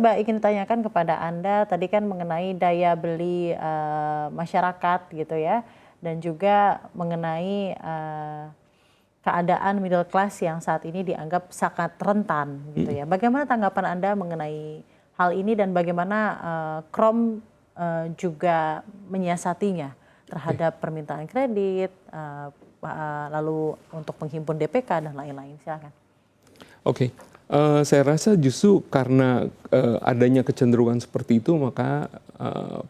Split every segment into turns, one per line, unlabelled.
coba ingin tanyakan kepada Anda tadi kan mengenai daya beli masyarakat gitu ya, dan juga mengenai keadaan middle class yang saat ini dianggap sangat rentan gitu ya. Bagaimana tanggapan Anda mengenai hal ini dan bagaimana Krom juga menyiasatinya terhadap permintaan kredit, lalu untuk menghimpun DPK dan lain-lain. Silakan.
Oke. Saya rasa justru karena adanya kecenderungan seperti itu, maka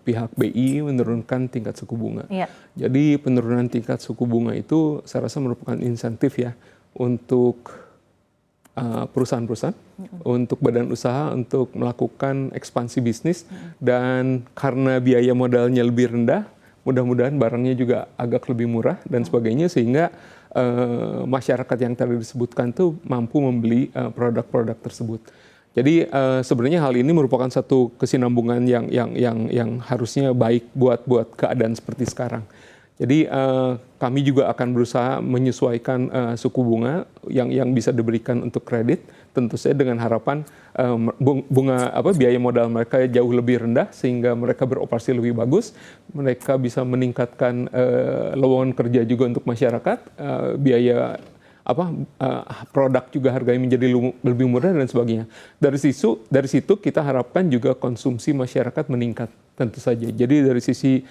pihak BI menurunkan tingkat suku bunga.
Iya.
Jadi penurunan tingkat suku bunga itu saya rasa merupakan insentif ya untuk perusahaan-perusahaan, untuk badan usaha untuk melakukan ekspansi bisnis, dan karena biaya modalnya lebih rendah, mudah-mudahan barangnya juga agak lebih murah dan sebagainya, sehingga masyarakat yang tadi disebutkan tuh mampu membeli produk-produk tersebut. Jadi sebenarnya hal ini merupakan satu kesinambungan yang harusnya baik buat keadaan seperti sekarang. Jadi kami juga akan berusaha menyesuaikan suku bunga yang bisa diberikan untuk kredit, tentu saja dengan harapan biaya modal mereka jauh lebih rendah sehingga mereka beroperasi lebih bagus, mereka bisa meningkatkan lowongan kerja juga untuk masyarakat, biaya produk juga harganya menjadi lebih murah dan sebagainya. Dari situ kita harapkan juga konsumsi masyarakat meningkat tentu saja. Jadi dari sisi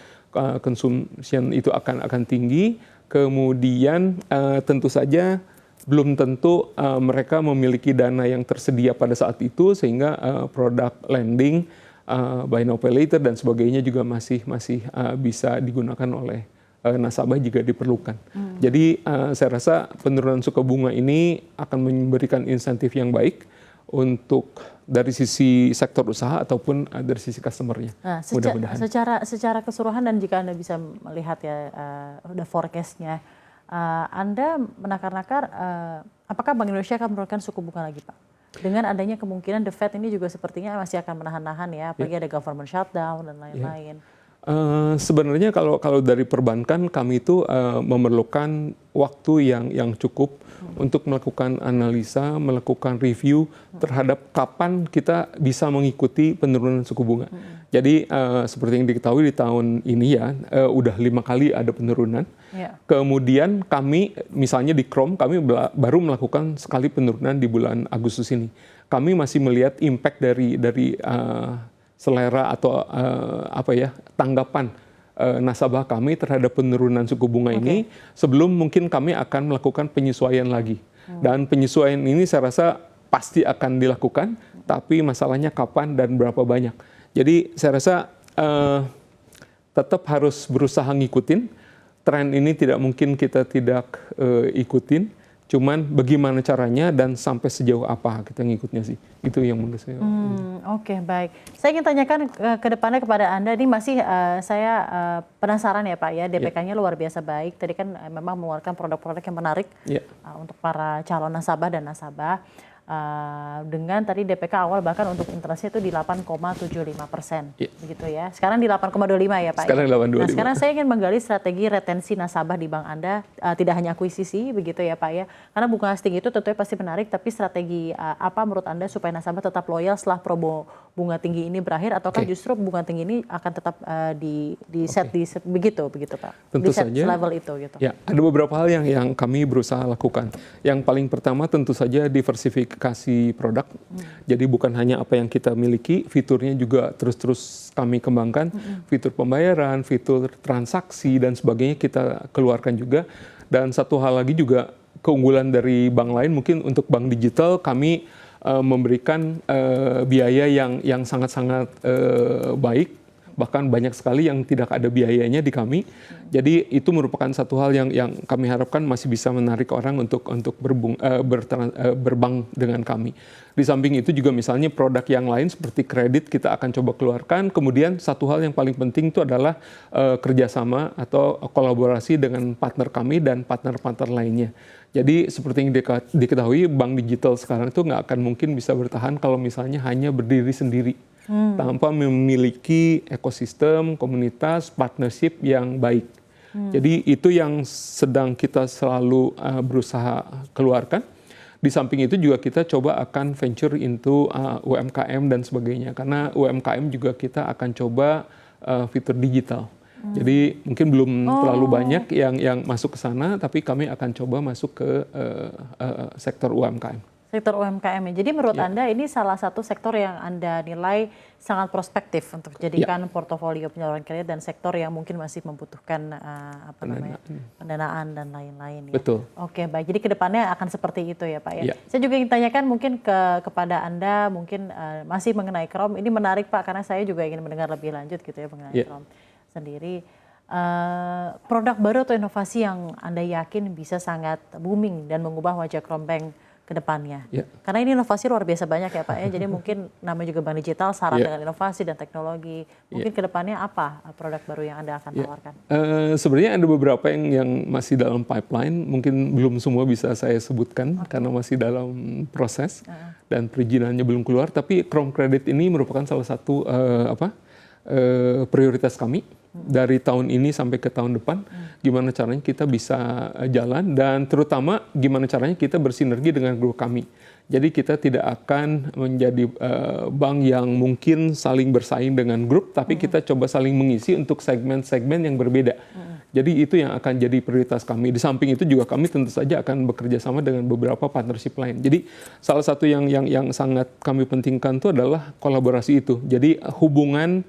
consumption itu akan tinggi, kemudian tentu saja belum tentu mereka memiliki dana yang tersedia pada saat itu, sehingga produk lending, buy now pay later dan sebagainya juga masih bisa digunakan oleh nasabah jika diperlukan. Jadi saya rasa penurunan suku bunga ini akan memberikan insentif yang baik untuk dari sisi sektor usaha ataupun dari sisi customer-nya.
Nah,
mudah-mudahan.
Secara keseluruhan dan jika Anda bisa melihat ya udah forecast-nya, Anda menakar-nakar apakah Bank Indonesia akan menurunkan suku bunga lagi, Pak? Dengan adanya kemungkinan The Fed ini juga sepertinya masih akan menahan-nahan ya, apalagi ada government shutdown dan lain-lain.
Sebenarnya kalau dari perbankan kami itu memerlukan waktu yang cukup untuk melakukan analisa, melakukan review terhadap kapan kita bisa mengikuti penurunan suku bunga. Jadi seperti yang diketahui di tahun ini ya udah 5 kali ada penurunan. Kemudian kami misalnya di Krom kami baru melakukan sekali penurunan di bulan Agustus ini. Kami masih melihat impact dari selera atau tanggapan nasabah kami terhadap penurunan suku bunga ini sebelum mungkin kami akan melakukan penyesuaian lagi. Dan penyesuaian ini saya rasa pasti akan dilakukan, tapi masalahnya kapan dan berapa banyak. Jadi saya rasa tetap harus berusaha ngikutin. Tren ini tidak mungkin kita tidak ikutin. Cuman bagaimana caranya dan sampai sejauh apa kita ngikutnya sih. Itu yang menurut saya.
Oke, baik. Saya ingin tanyakan ke depannya kepada Anda. Ini masih saya penasaran ya Pak ya, DPK-nya luar biasa baik. Tadi kan memang mengeluarkan produk-produk yang menarik untuk para calon nasabah dan nasabah. Dengan tadi DPK awal bahkan untuk interestnya itu di 8,75%, begitu ya. Sekarang di 8,25 ya Pak.
Sekarang 8,25.
Nah, sekarang saya ingin menggali strategi retensi nasabah di bank Anda, tidak hanya akuisisi, begitu ya Pak ya. Karena bunga setinggi itu tentunya pasti menarik, tapi strategi apa menurut Anda supaya nasabah tetap loyal setelah promo bunga tinggi ini berakhir, ataukah justru bunga tinggi ini akan tetap di set begitu Pak?
Tentu
di set
saja.
Level itu gitu.
Ya, ada beberapa hal yang kami berusaha lakukan. Yang paling pertama tentu saja diversifikasi produk. Jadi bukan hanya apa yang kita miliki, fiturnya juga terus kami kembangkan. Fitur pembayaran, fitur transaksi dan sebagainya kita keluarkan juga. Dan satu hal lagi juga keunggulan dari bank lain, mungkin untuk bank digital kami memberikan biaya yang sangat-sangat baik. Bahkan banyak sekali yang tidak ada biayanya di kami. Jadi itu merupakan satu hal yang kami harapkan masih bisa menarik orang untuk berbank dengan kami. Di samping itu juga misalnya produk yang lain seperti kredit kita akan coba keluarkan. Kemudian satu hal yang paling penting itu adalah kerjasama atau kolaborasi dengan partner kami dan partner-partner lainnya. Jadi seperti yang diketahui bank digital sekarang itu nggak akan mungkin bisa bertahan kalau misalnya hanya berdiri sendiri. Tanpa memiliki ekosistem, komunitas, partnership yang baik. Jadi itu yang sedang kita selalu berusaha keluarkan. Di samping itu juga kita coba akan venture into UMKM dan sebagainya, karena UMKM juga kita akan coba fitur digital. Jadi mungkin belum terlalu banyak yang masuk ke sana, tapi kami akan coba masuk ke sektor UMKM.
Sektor UMKM. Jadi menurut Anda ini salah satu sektor yang Anda nilai sangat prospektif untuk jadikan portofolio penyaluran kredit dan sektor yang mungkin masih membutuhkan pendanaan dan lain-lain. Ya?
Betul.
Oke, baik. Jadi kedepannya akan seperti itu ya Pak ya. Saya juga ingin tanyakan mungkin kepada Anda mungkin masih mengenai Krom. Ini menarik Pak karena saya juga ingin mendengar lebih lanjut gitu ya mengenai Krom sendiri. Produk baru atau inovasi yang Anda yakin bisa sangat booming dan mengubah wajah Krom Bank ke depannya. Karena ini inovasi luar biasa banyak ya Pak ya. Jadi mungkin namanya juga bank digital syarat dengan inovasi dan teknologi. Mungkin ke depannya apa produk baru yang Anda akan tawarkan?
Sebenarnya ada beberapa yang masih dalam pipeline. Mungkin belum semua bisa saya sebutkan karena masih dalam proses dan perizinannya belum keluar. Tapi Krom Credit ini merupakan salah satu prioritas kami dari tahun ini sampai ke tahun depan. Gimana caranya kita bisa jalan dan terutama gimana caranya kita bersinergi dengan grup kami. Jadi kita tidak akan menjadi bank yang mungkin saling bersaing dengan grup, tapi kita coba saling mengisi untuk segmen-segmen yang berbeda. Jadi itu yang akan jadi prioritas kami. Di samping itu juga kami tentu saja akan bekerja sama dengan beberapa partnership lain. Jadi salah satu yang sangat kami pentingkan itu adalah kolaborasi itu. Jadi hubungan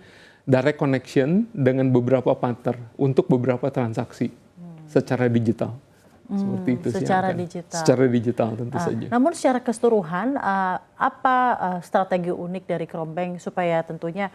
direct connection dengan beberapa partner untuk beberapa transaksi secara digital. Seperti itu
secara
sih.
Digital.
Secara digital tentu saja.
Namun secara keseluruhan, apa strategi unik dari Krom Bank supaya tentunya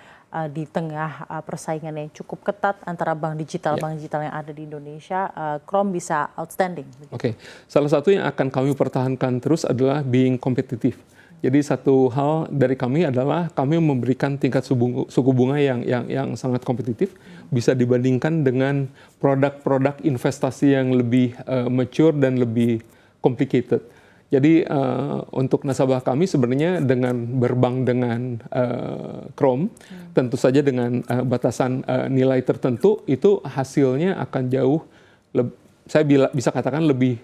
di tengah persaingan yang cukup ketat antara bank digital yang ada di Indonesia, Krom bisa outstanding?
Oke, salah satu yang akan kami pertahankan terus adalah being kompetitif. Jadi satu hal dari kami adalah kami memberikan tingkat suku bunga yang sangat kompetitif, bisa dibandingkan dengan produk-produk investasi yang lebih mature dan lebih complicated. Jadi untuk nasabah kami sebenarnya dengan berbank dengan Krom, tentu saja dengan batasan nilai tertentu itu hasilnya akan jauh saya bisa katakan lebih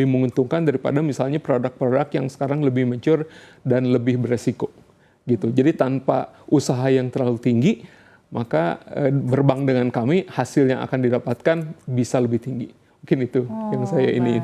menguntungkan daripada misalnya produk-produk yang sekarang lebih mature dan lebih beresiko gitu. Jadi tanpa usaha yang terlalu tinggi, maka berbank dengan kami hasil yang akan didapatkan bisa lebih tinggi. Mungkin itu yang saya ini.